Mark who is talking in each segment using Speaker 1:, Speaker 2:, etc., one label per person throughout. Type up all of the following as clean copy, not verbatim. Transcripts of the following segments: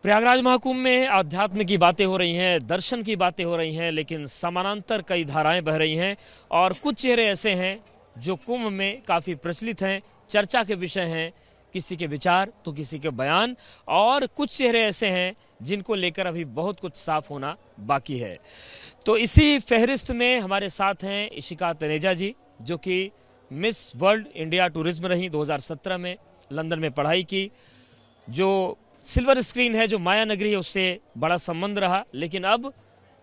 Speaker 1: प्रयागराज महाकुंभ में आध्यात्म की बातें हो रही हैं, दर्शन की बातें हो रही हैं, लेकिन समानांतर कई धाराएं बह रही हैं और कुछ चेहरे ऐसे हैं जो कुंभ में काफ़ी प्रचलित हैं, चर्चा के विषय हैं। किसी के विचार तो किसी के बयान, और कुछ चेहरे ऐसे हैं जिनको लेकर अभी बहुत कुछ साफ होना बाकी है। तो इसी फहरिस्त में हमारे साथ हैं इशिका तनेजा जी, जो कि मिस वर्ल्ड इंडिया टूरिज्म रही 2017 में, लंदन में पढ़ाई की। जो सिल्वर स्क्रीन है, जो माया नगरी है, उससे बड़ा संबंध रहा, लेकिन अब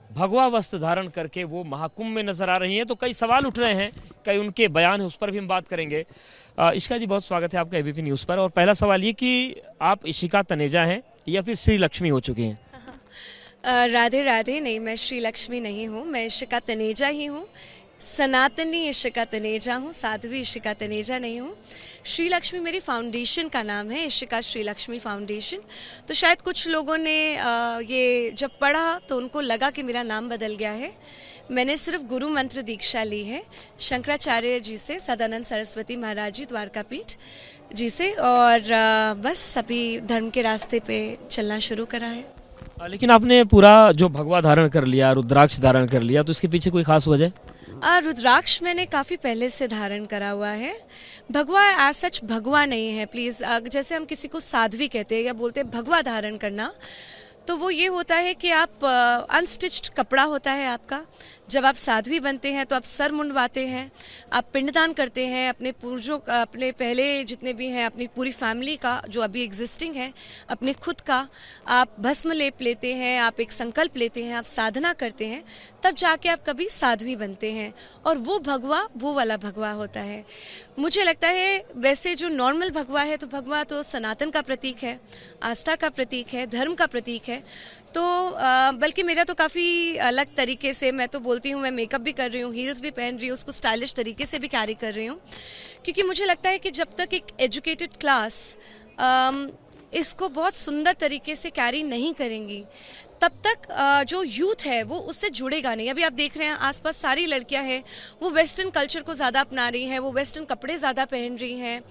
Speaker 1: भगवा वस्त्र धारण करके वो महाकुंभ में नजर आ रही हैं। तो कई सवाल उठ रहे हैं, कई उनके बयान है, उस पर भी हम बात करेंगे। इशिका जी, बहुत स्वागत है आपका एबीपी न्यूज़ पर। और पहला सवाल ये कि आप इशिका तनेजा हैं या फिर श्री लक्ष्मी हो चुकी हैं?
Speaker 2: राधे राधे। नहीं, मैं श्री लक्ष्मी नहीं हूँ, मैं इशिका तनेजा ही हूँ। सनातनी इशिका तनेजा हूँ, साध्वी इशिका तनेजा नहीं हूँ। श्री लक्ष्मी मेरी फाउंडेशन का नाम है, इशिका श्री लक्ष्मी फाउंडेशन। तो शायद कुछ लोगों ने ये जब पढ़ा तो उनको लगा कि मेरा नाम बदल गया है। मैंने सिर्फ गुरु मंत्र दीक्षा ली है शंकराचार्य जी से, सदानंद सरस्वती महाराज जी द्वारकापीठ जी से, और बस अभी धर्म के रास्ते पे चलना शुरू करा है।
Speaker 1: लेकिन आपने पूरा जो भगवा धारण कर लिया, रुद्राक्ष धारण कर लिया, तो इसके पीछे कोई खास वजह?
Speaker 2: रुद्राक्ष मैंने काफ़ी पहले से धारण करा हुआ है। भगवा एज सच भगवा नहीं है, प्लीज़। जैसे हम किसी को साध्वी कहते हैं या बोलते हैं भगवा धारण करना, तो वो ये होता है कि आप अनस्टिच्ड कपड़ा होता है आपका। जब आप साध्वी बनते हैं तो आप सर मुंडवाते हैं, आप पिंडदान करते हैं अपने पूर्वजों का, अपने पहले जितने भी हैं, अपनी पूरी फैमिली का जो अभी एग्जिस्टिंग है, अपने खुद का आप भस्म लेप लेते हैं, आप एक संकल्प लेते हैं, आप साधना करते हैं, तब जाके आप कभी साध्वी बनते हैं। और वो भगवा वो वाला भगवा होता है। मुझे लगता है वैसे जो नॉर्मल भगवा है, तो भगवा तो सनातन का प्रतीक है, आस्था का प्रतीक है, धर्म का प्रतीक है। तो बल्कि मेरा तो काफ़ी अलग तरीके से, मैं तो बोलती हूँ, मैं मेकअप भी कर रही हूँ, हील्स भी पहन रही हूँ, उसको स्टाइलिश तरीके से भी कैरी कर रही हूँ, क्योंकि मुझे लगता है कि जब तक एक एजुकेटेड क्लास इसको बहुत सुंदर तरीके से कैरी नहीं करेंगी, तब तक जो यूथ है वो उससे जुड़ेगा नहीं। अभी आप देख रहे हैं आसपास सारी लड़कियां हैं, वो वेस्टर्न कल्चर को ज़्यादा अपना रही हैं, वो वेस्टर्न कपड़े ज़्यादा पहन रही हैं।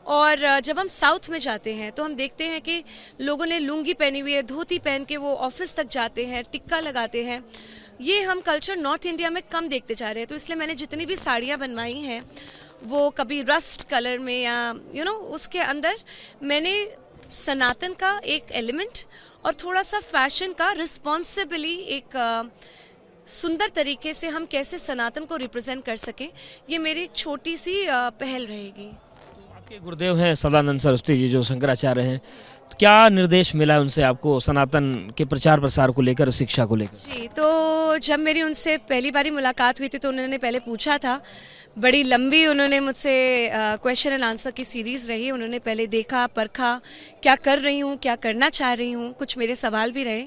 Speaker 2: और जब हम साउथ में जाते हैं तो हम देखते हैं कि लोगों ने लुंगी पहनी हुई है, धोती पहन के वो ऑफिस तक जाते हैं, टिक्का लगाते हैं। ये हम कल्चर नॉर्थ इंडिया में कम देखते जा रहे हैं। तो इसलिए मैंने जितनी भी साड़ियाँ बनवाई हैं वो कभी रस्ट कलर में या उसके अंदर मैंने सनातन का एक एलिमेंट और थोड़ा सा फैशन का रिस्पॉन्सिबली एक सुंदर तरीके से हम कैसे सनातन को रिप्रेजेंट कर सकें, ये मेरी एक छोटी सी पहल रहेगी।
Speaker 1: तो आपके गुरुदेव हैं सदानंद सरस्वती जी, जो शंकराचार्य हैं, तो क्या निर्देश मिला है उनसे आपको सनातन के प्रचार प्रसार को लेकर, शिक्षा को लेकर?
Speaker 2: जी, तो जब मेरी उनसे पहली बारी मुलाकात हुई थी तो उन्होंने पहले पूछा था, बड़ी लंबी उन्होंने मुझसे क्वेश्चन एंड आंसर की सीरीज़ रही। उन्होंने पहले देखा, परखा, क्या कर रही हूँ, क्या करना चाह रही हूँ, कुछ मेरे सवाल भी रहे।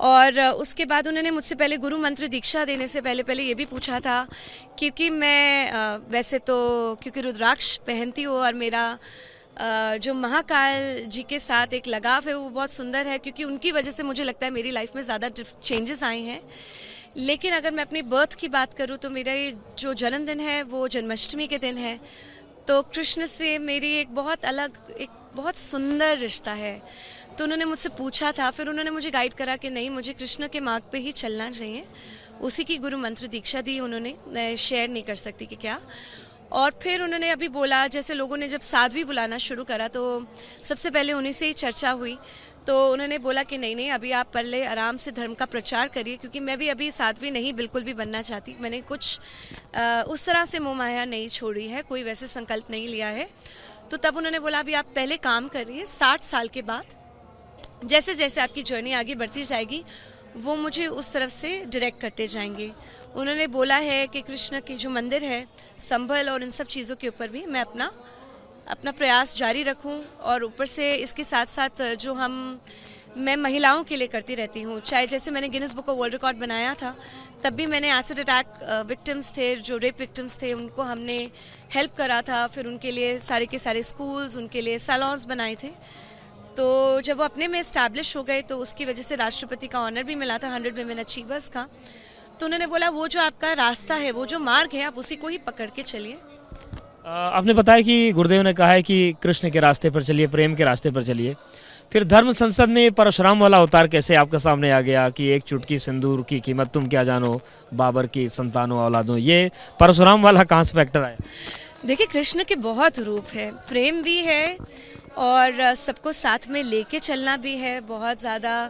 Speaker 2: और उसके बाद उन्होंने मुझसे पहले गुरु मंत्र दीक्षा देने से पहले ये भी पूछा था, क्योंकि मैं वैसे तो क्योंकि रुद्राक्ष पहनती हूँ और मेरा जो महाकाल जी के साथ एक लगाव है वो बहुत सुंदर है, क्योंकि उनकी वजह से मुझे लगता है मेरी लाइफ में ज़्यादा चेंजेस आए हैं। लेकिन अगर मैं अपनी बर्थ की बात करूँ तो मेरा ये जो जन्मदिन है वो जन्माष्टमी के दिन है। तो कृष्ण से मेरी एक बहुत अलग, एक बहुत सुंदर रिश्ता है। तो उन्होंने मुझसे पूछा था, फिर उन्होंने मुझे गाइड करा कि नहीं, मुझे कृष्ण के मार्ग पे ही चलना चाहिए। उसी की गुरु मंत्र दीक्षा दी उन्होंने, मैं शेयर नहीं कर सकती कि क्या। और फिर उन्होंने अभी बोला, जैसे लोगों ने जब साध्वी बुलाना शुरू करा तो सबसे पहले उन्हीं से ही चर्चा हुई। तो उन्होंने बोला कि नहीं, अभी आप पहले आराम से धर्म का प्रचार करिए, क्योंकि मैं भी अभी साध्वी नहीं बिल्कुल भी बनना चाहती। मैंने कुछ उस तरह से मोह माया नहीं छोड़ी है, कोई वैसे संकल्प नहीं लिया है। तो तब उन्होंने बोला अभी आप पहले काम करिए, 60 साल के बाद जैसे जैसे आपकी जर्नी आगे बढ़ती जाएगी वो मुझे उस तरफ से डायरेक्ट करते जाएंगे। उन्होंने बोला है कि कृष्ण की जो मंदिर है, संभल और इन सब चीज़ों के ऊपर भी मैं अपना प्रयास जारी रखूं। और ऊपर से इसके साथ साथ जो मैं महिलाओं के लिए करती रहती हूँ, चाहे जैसे मैंने Guinness book of world record बनाया था, तब भी मैंने एसिड अटैक विक्टिम्स थे, जो रेप विक्टिम्स थे, उनको हमने हेल्प करा था। फिर उनके लिए सारे के सारे स्कूल्स, उनके लिए सैलॉन्स बनाए थे। तो जब वो अपने में इस्टेब्लिश हो गए तो उसकी वजह से राष्ट्रपति का ऑनर भी मिला था 100 वुमेन अचीवर्स का। तो उन्होंने बोला वो जो आपका रास्ता है, वो जो मार्ग है, आप उसी को ही पकड़ के चलिए।
Speaker 1: आपने बताया कि गुरुदेव ने कहा है कि कृष्ण के रास्ते पर चलिए, प्रेम के रास्ते पर चलिए। फिर धर्म संसद में परशुराम वाला अवतार कैसे आपके सामने आ गया कि एक चुटकी सिंदूर की कीमत तुम क्या जानो, बाबर की संतानों औलादों, ये परशुराम वाला कहाँ से फैक्टर आया?
Speaker 2: देखिए, कृष्ण के बहुत रूप है, प्रेम भी है और सबको साथ में लेके चलना भी है, बहुत ज़्यादा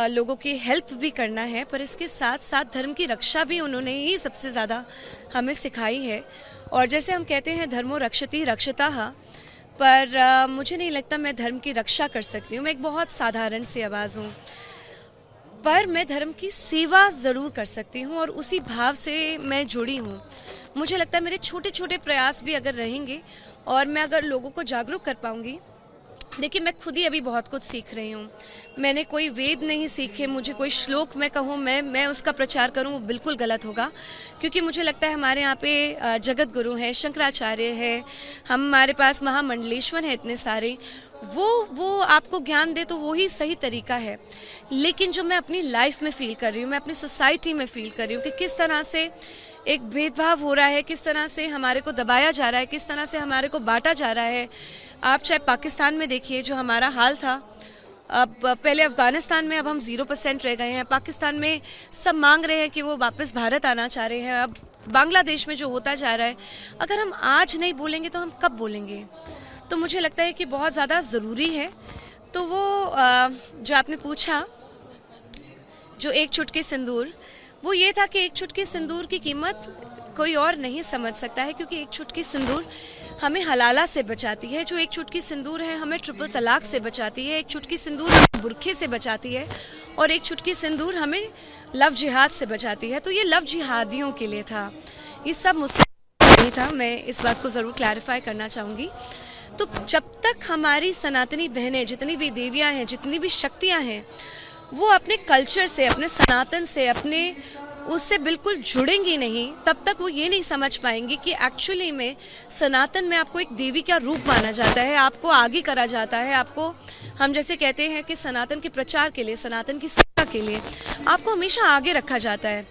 Speaker 2: लोगों की हेल्प भी करना है, पर इसके साथ साथ धर्म की रक्षा भी उन्होंने ही सबसे ज़्यादा हमें सिखाई है। और जैसे हम कहते हैं धर्मो रक्षति रक्षिताः, पर मुझे नहीं लगता मैं धर्म की रक्षा कर सकती हूँ। मैं एक बहुत साधारण सी आवाज़ हूँ, पर मैं धर्म की सेवा ज़रूर कर सकती हूँ और उसी भाव से मैं जुड़ी हूँ। मुझे लगता है मेरे छोटे छोटे प्रयास भी अगर रहेंगे और मैं अगर लोगों को जागरूक कर पाऊँगी। देखिए, मैं खुद ही अभी बहुत कुछ सीख रही हूँ। मैंने कोई वेद नहीं सीखे, मुझे कोई श्लोक मैं कहूँ मैं उसका प्रचार करूँ वो बिल्कुल गलत होगा, क्योंकि मुझे लगता है हमारे यहाँ पे जगत गुरु हैं, शंकराचार्य है, हमारे पास महामंडलेश्वर हैं, इतने सारे, वो आपको ज्ञान दे तो वो ही सही तरीका है। लेकिन जो मैं अपनी लाइफ में फ़ील कर रही हूँ, मैं अपनी सोसाइटी में फ़ील कर रही हूँ कि किस तरह से एक भेदभाव हो रहा है, किस तरह से हमारे को दबाया जा रहा है, किस तरह से हमारे को बांटा जा रहा है। आप चाहे पाकिस्तान में देखिए, जो हमारा हाल था, अब पहले अफ़गानिस्तान में, अब हम 0% रह गए हैं। पाकिस्तान में सब मांग रहे हैं कि वो वापस भारत आना चाह रहे हैं। अब बांग्लादेश में जो होता जा रहा है, अगर हम आज नहीं बोलेंगे तो हम कब बोलेंगे? तो मुझे लगता है कि बहुत ज़्यादा ज़रूरी है। तो वो जो आपने पूछा, जो एक चुटकी सिंदूर, वो ये था कि एक चुटकी सिंदूर की कीमत कोई और नहीं समझ सकता है, क्योंकि एक चुटकी सिंदूर हमें हलाला से बचाती है, जो एक चुटकी सिंदूर है हमें ट्रिपल तलाक से बचाती है, एक चुटकी सिंदूर हमें बुरखे से बचाती है, और एक चुटकी सिंदूर हमें लव जिहाद से बचाती है। तो ये लव जिहादियों के लिए था, ये सब मुस्लिम नहीं था। मैं इस बात को ज़रूर क्लैरिफाई करना चाहूँगी। तो जब तक हमारी सनातनी बहनें, जितनी भी देवियाँ हैं, जितनी भी शक्तियाँ हैं, वो अपने कल्चर से, अपने सनातन से, अपने उससे बिल्कुल जुड़ेंगी नहीं, तब तक वो ये नहीं समझ पाएंगी कि एक्चुअली में सनातन में आपको एक देवी का रूप माना जाता है, आपको आगे करा जाता है। आपको, हम जैसे कहते हैं कि सनातन के प्रचार के लिए, सनातन की सेवा के लिए आपको हमेशा आगे रखा जाता है।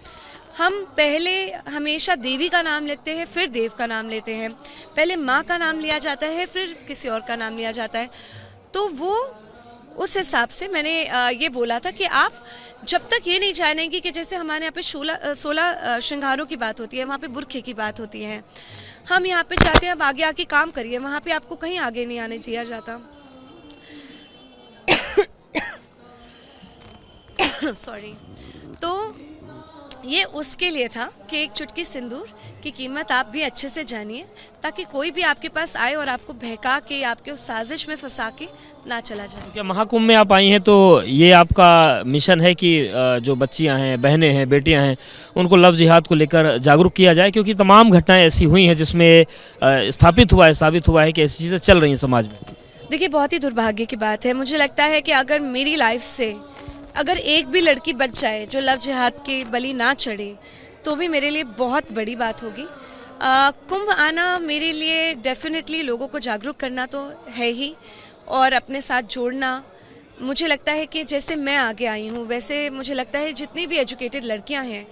Speaker 2: हम पहले हमेशा देवी का नाम लेते हैं, फिर देव का नाम लेते हैं, पहले माँ का नाम लिया जाता है, फिर किसी और का नाम लिया जाता है। तो वो उस हिसाब से मैंने ये बोला था कि आप जब तक ये नहीं जानेंगे कि जैसे हमारे यहाँ पे 16 श्रृंगारों की बात होती है, वहाँ पे बुरखे की बात होती है, हम यहाँ पे चाहते हैं अब आगे आके काम करिए, वहाँ पे आपको कहीं आगे नहीं आने दिया जाता। सॉरी। तो ये उसके लिए था कि एक चुटकी सिंदूर की कीमत आप भी अच्छे से जानिए, ताकि कोई भी आपके पास आए और आपको बहका के, आपके उस साजिश में फंसा के ना चला जाए।
Speaker 1: क्या महाकुंभ में आप आई हैं तो ये आपका मिशन है कि जो बच्चियां हैं, बहनें हैं, बेटियां हैं, उनको लव जिहाद को लेकर जागरूक किया जाए, क्योंकि तमाम घटनाएं ऐसी हुई हैं जिसमें स्थापित हुआ है, साबित हुआ है कि ऐसी चीज़ें चल रही हैं समाज में?
Speaker 2: देखिए, बहुत ही दुर्भाग्य की बात है। मुझे लगता है कि अगर मेरी लाइफ से अगर एक भी लड़की बच जाए जो लव जिहाद के बलि ना चढ़े, तो भी मेरे लिए बहुत बड़ी बात होगी। कुंभ आना मेरे लिए डेफिनेटली लोगों को जागरूक करना तो है ही, और अपने साथ जोड़ना। मुझे लगता है कि जैसे मैं आगे आई हूँ, वैसे मुझे लगता है जितनी भी एजुकेटेड लड़कियाँ हैं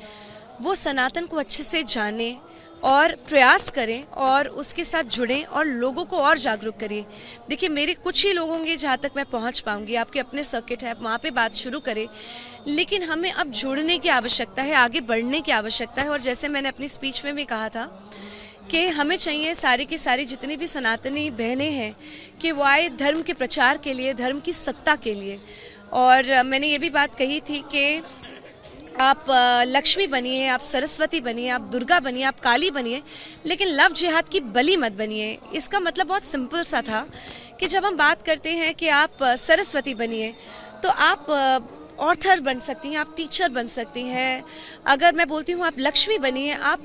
Speaker 2: वो सनातन को अच्छे से जानें और प्रयास करें और उसके साथ जुड़ें और लोगों को और जागरूक करें। देखिए, मेरे कुछ ही लोग होंगे जहाँ तक मैं पहुँच पाऊँगी, आपके अपने सर्किट है, आप वहाँ पे बात शुरू करें, लेकिन हमें अब जुड़ने की आवश्यकता है, आगे बढ़ने की आवश्यकता है। और जैसे मैंने अपनी स्पीच में भी कहा था कि हमें चाहिए सारी की सारी जितनी भी सनातनी बहनें हैं कि वो आए धर्म के प्रचार के लिए, धर्म की सत्ता के लिए। और मैंने ये भी बात कही थी कि आप लक्ष्मी बनिए, आप सरस्वती बनिए, आप दुर्गा बनिए, आप काली बनिए, लेकिन लव जिहाद की बलि मत बनिए। इसका मतलब बहुत सिंपल सा था कि जब हम बात करते हैं कि आप सरस्वती बनिए, तो आप ऑथर बन सकती हैं, आप टीचर बन सकती हैं। अगर मैं बोलती हूँ आप लक्ष्मी बनिए, आप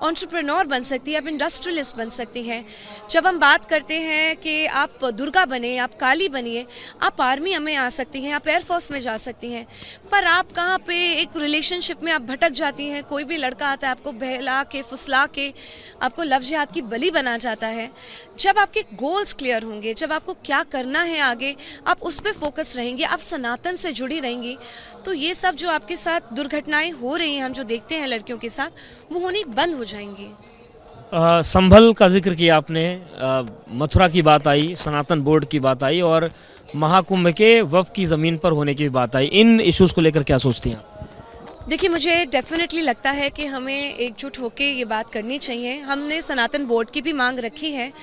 Speaker 2: एंटरप्रेन्योर बन सकती हैं, आप इंडस्ट्रियलिस्ट बन सकती हैं। जब हम बात करते हैं कि आप दुर्गा बने, आप काली बनिए, आप आर्मी में आ सकती हैं, आप एयरफोर्स में जा सकती हैं। पर आप कहाँ पे एक रिलेशनशिप में आप भटक जाती हैं, कोई भी लड़का आता है आपको बहला के, फुसला के आपको लव जिहाद की बलि बना जाता है। जब आपके गोल्स क्लियर होंगे, जब आपको क्या करना है आगे, आप उस पर फोकस रहेंगे, आप सनातन से जुड़ी रहेंगी, तो ये सब जो आपके साथ दुर्घटनाएं हो रही हैं, हम जो देखते हैं लड़कियों के साथ, वो होनी बंद हो जाएंगी।
Speaker 1: संभल का जिक्र किया आपने, मथुरा की बात आई, सनातन बोर्ड की बात आई और महाकुंभ के वक्फ की ज़मीन पर होने की भी बात आई। इन इश्यूज़ को लेकर क्या सोचती हैं आप?
Speaker 2: देखिए, मुझे डेफिनेटली लगता है कि हमें एकजुट होकर ये बात करनी चाहिए। हमने सनातन बोर्ड की भी मांग रखी है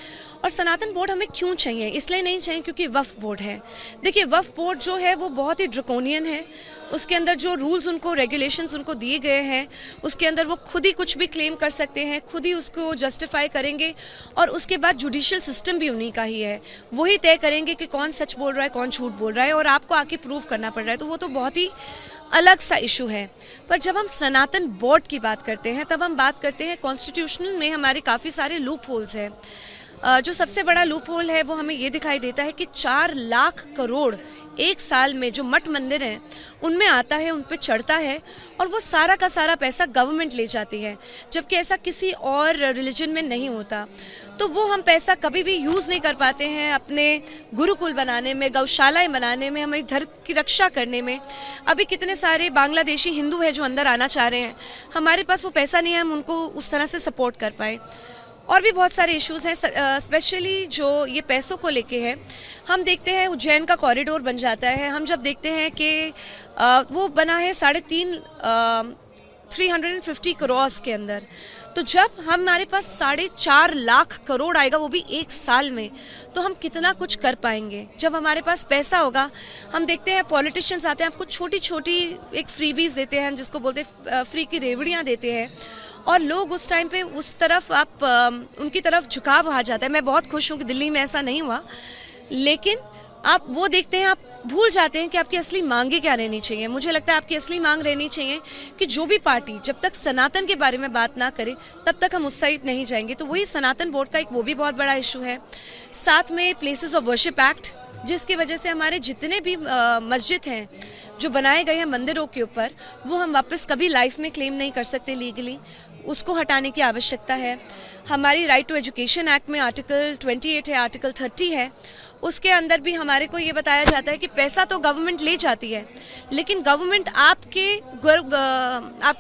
Speaker 2: और सनातन बोर्ड हमें क्यों चाहिए, इसलिए नहीं चाहिए क्योंकि वक्फ बोर्ड है। देखिए, वक्फ बोर्ड जो है वो बहुत ही ड्रकोनियन है। उसके अंदर जो रूल्स उनको, रेगुलेशंस उनको दिए गए हैं, उसके अंदर वो खुद ही कुछ भी क्लेम कर सकते हैं, खुद ही उसको जस्टिफाई करेंगे और उसके बाद जुडिशियल सिस्टम भी उन्हीं का ही है। वही तय करेंगे कि कौन सच बोल रहा है, कौन झूठ बोल रहा है और आपको आके प्रूव करना पड़ रहा है। तो वो तो बहुत ही अलग सा इशू है। पर जब हम सनातन बोर्ड की बात करते हैं तब हम बात करते हैं कॉन्स्टिट्यूशनल में हमारे काफ़ी सारे लूप होल्स हैं। जो सबसे बड़ा लूप होल है वो हमें ये दिखाई देता है कि 4 लाख करोड़ एक साल में जो मठ मंदिर हैं उनमें आता है, उन पे चढ़ता है और वो सारा का सारा पैसा गवर्नमेंट ले जाती है, जबकि ऐसा किसी और रिलीजन में नहीं होता। तो वो हम पैसा कभी भी यूज़ नहीं कर पाते हैं अपने गुरुकुल बनाने में, गौशालाएं बनाने में, हमारी धर्म की रक्षा करने में। अभी कितने सारे बांग्लादेशी हिंदू हैं जो अंदर आना चाह रहे हैं, हमारे पास वो पैसा नहीं है हम उनको उस तरह से सपोर्ट कर पाए। और भी बहुत सारे इश्यूज हैं, स्पेशली जो ये पैसों को लेके है। हम देखते हैं उज्जैन का कॉरिडोर बन जाता है, हम जब देखते हैं कि वो बना है 350 करोड़ के अंदर, तो जब हमारे पास 4.5 लाख करोड़ आएगा वो भी एक साल में, तो हम कितना कुछ कर पाएंगे। जब हमारे पास पैसा होगा, हम देखते हैं पॉलिटिशियंस आते हैं, आपको छोटी छोटी एक फ्रीबीज देते हैं जिसको बोलते हैं फ्री की रेवड़ियाँ देते हैं और लोग उस टाइम पे उस तरफ उनकी तरफ झुकाव आ जाता है। मैं बहुत खुश हूँ कि दिल्ली में ऐसा नहीं हुआ, लेकिन आप वो देखते हैं, आप भूल जाते हैं कि आपकी असली मांगे क्या रहनी चाहिए। मुझे लगता है आपकी असली मांग रहनी चाहिए कि जो भी पार्टी जब तक सनातन के बारे में बात ना करे तब तक हम उस साइड नहीं जाएंगे। तो वही सनातन बोर्ड का एक वो भी बहुत बड़ा इशू है। साथ में प्लेसेस ऑफ वर्शिप एक्ट, जिसकी वजह से हमारे जितने भी मस्जिद हैं जो बनाए गए हैं मंदिरों के ऊपर, वो हम वापस कभी लाइफ में क्लेम नहीं कर सकते लीगली, उसको हटाने की आवश्यकता है। हमारी राइट टू एजुकेशन एक्ट में आर्टिकल 28 है, आर्टिकल 30 है, उसके अंदर भी हमारे को ये बताया जाता है कि पैसा तो गवर्नमेंट ले जाती है, लेकिन गवर्नमेंट आपके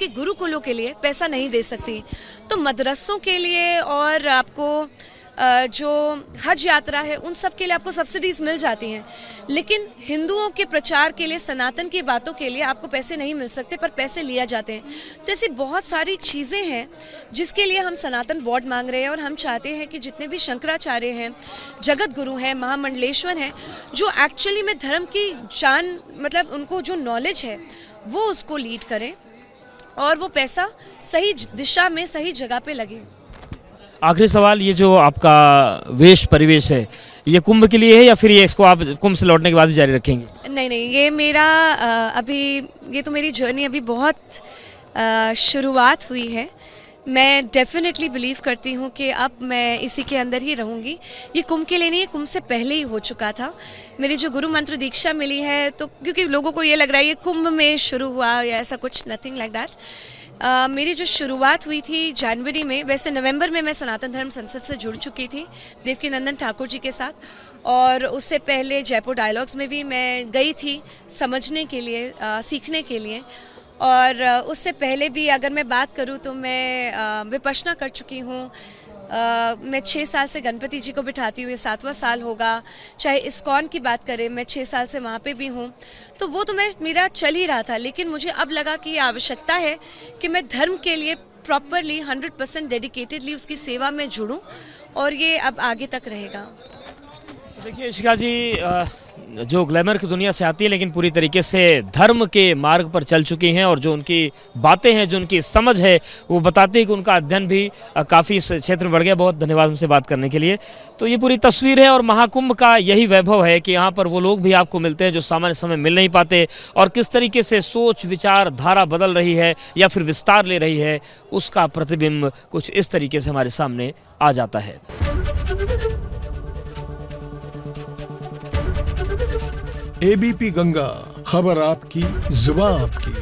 Speaker 2: गुरुकुलों के लिए पैसा नहीं दे सकती। तो मदरसों के लिए और आपको जो हज यात्रा है उन सब के लिए आपको सब्सिडीज मिल जाती हैं, लेकिन हिंदुओं के प्रचार के लिए, सनातन की बातों के लिए आपको पैसे नहीं मिल सकते, पर पैसे लिया जाते हैं। तो ऐसी बहुत सारी चीज़ें हैं जिसके लिए हम सनातन बोर्ड मांग रहे हैं और हम चाहते हैं कि जितने भी शंकराचार्य हैं, जगत गुरु हैं, महामंडलेश्वर हैं, जो एक्चुअली में धर्म की जान, मतलब उनको जो नॉलेज है वो उसको लीड करें और वो पैसा सही दिशा में, सही जगह पे लगे।
Speaker 1: आखिरी सवाल, ये जो आपका वेश परिवेश है ये कुंभ के लिए है या फिर ये इसको आप कुंभ से लौटने के बाद भी जारी रखेंगे?
Speaker 2: नहीं, ये मेरा ये तो मेरी जर्नी अभी बहुत शुरुआत हुई है। मैं डेफिनेटली बिलीव करती हूँ कि अब मैं इसी के अंदर ही रहूँगी। ये कुंभ के लिए नहीं है, कुंभ से पहले ही हो चुका था। मेरी जो गुरु मंत्र दीक्षा मिली है, तो क्योंकि लोगों को ये लग रहा है ये कुंभ में शुरू हुआ या ऐसा कुछ, नथिंग लाइक दैट। मेरी जो शुरुआत हुई थी जनवरी में, वैसे नवंबर में मैं सनातन धर्म संसद से जुड़ चुकी थी देवकीनंदन ठाकुर जी के साथ, और उससे पहले जयपुर डायलॉग्स में भी मैं गई थी समझने के लिए, सीखने के लिए। और उससे पहले भी अगर मैं बात करूं तो मैं विपश्यना कर चुकी हूं। मैं 6 साल से गणपति जी को बिठाती हुई 7वां साल होगा। चाहे इस्कॉन की बात करें, मैं 6 साल से वहाँ पे भी हूँ। तो वो तो मेरा चल ही रहा था, लेकिन मुझे अब लगा कि ये आवश्यकता है कि मैं धर्म के लिए प्रॉपरली 100% डेडिकेटेडली उसकी सेवा में जुड़ूं, और ये अब आगे तक रहेगा।
Speaker 1: देखिए इशिका जी, जो ग्लैमर की दुनिया से आती है लेकिन पूरी तरीके से धर्म के मार्ग पर चल चुकी हैं, और जो उनकी बातें हैं, जो उनकी समझ है, वो बताती है कि उनका अध्ययन भी काफ़ी इस क्षेत्र में बढ़ गया। बहुत धन्यवाद हमसे बात करने के लिए। तो ये पूरी तस्वीर है और महाकुंभ का यही वैभव है कि यहाँ पर वो लोग भी आपको मिलते हैं जो सामान्य समय मिल नहीं पाते, और किस तरीके से सोच विचार धारा बदल रही है या फिर विस्तार ले रही है, उसका प्रतिबिंब कुछ इस तरीके से हमारे सामने आ जाता है।
Speaker 3: एबीपी गंगा, खबर आपकी, जुबान आपकी।